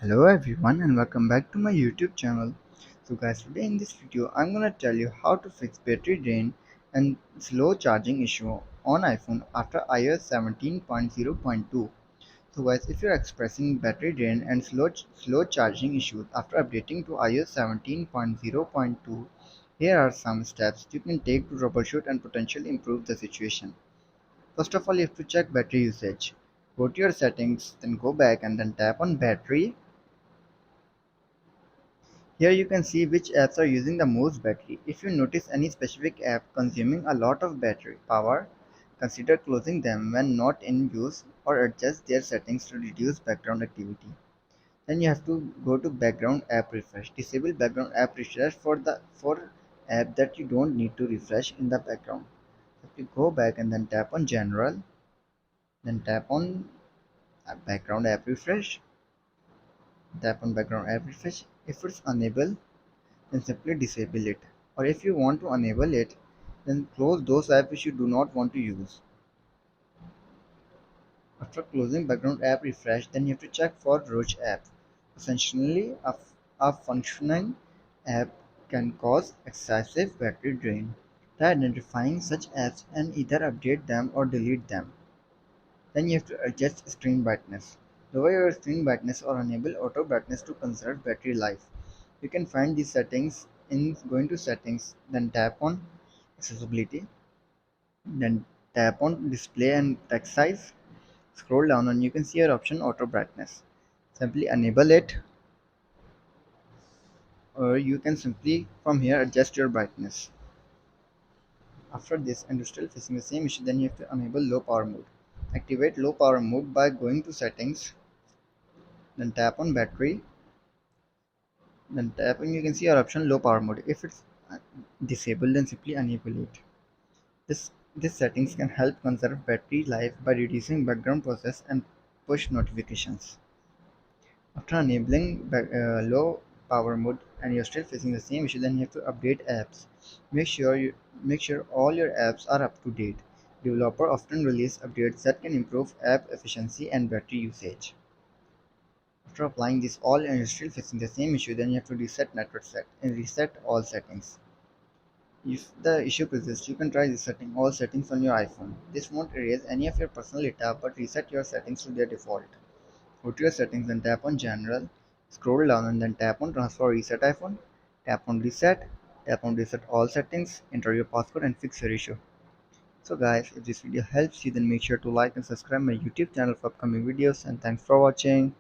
Hello everyone and welcome back to my YouTube channel. So guys, today in this video I'm gonna tell you how to fix battery drain and slow charging issue on iPhone after iOS 17.0.2. So guys, if you're expressing battery drain and slow charging issues after updating to iOS 17.0.2, here are some steps you can take to troubleshoot and potentially improve the situation. First of all, you have to check battery usage. Go to your settings, then go back and then tap on battery. Here you can see which apps are using the most battery. If you notice any specific app consuming a lot of battery power, consider closing them when not in use or adjust their settings to reduce background activity. Then you have to go to background app refresh. Disable background app refresh for app that you don't need to refresh in the background. If you go back and then tap on general, then tap on background app refresh, tap on background app refresh. If it's unable, then simply disable it, or if you want to enable it, then close those apps which you do not want to use. After closing background app refresh, then you have to check for roach app. Essentially a functioning app can cause excessive battery drain. Try identifying such apps and either update them or delete them. Then you have to adjust screen brightness. Lower your screen brightness or enable auto brightness to conserve battery life. You can find these settings in going to settings, then tap on accessibility, then tap on display and text size. Scroll down and you can see your option auto brightness. Simply enable it, or you can simply from here adjust your brightness. After this and you're still facing the same issue, then you have to enable low power mode. Activate low power mode by going to settings, then tap on battery, then tap and you can see your option low power mode. If it's disabled, then simply enable it. This settings can help conserve battery life by reducing background process and push notifications. After enabling low power mode and you're still facing the same issue, then you have to update apps. Make sure all your apps are up to date. Developer often release updates that can improve app efficiency and battery usage. After applying this all and you're still facing the same issue, then you have to reset network set and reset all settings. If the issue persists, you can try resetting all settings on your iPhone. This won't erase any of your personal data but reset your settings to their default. Go to your settings and tap on General, scroll down and then tap on Transfer Reset iPhone, tap on Reset all settings, enter your passcode and fix your issue. So guys, if this video helps you, then make sure to like and subscribe my YouTube channel for upcoming videos, and thanks for watching.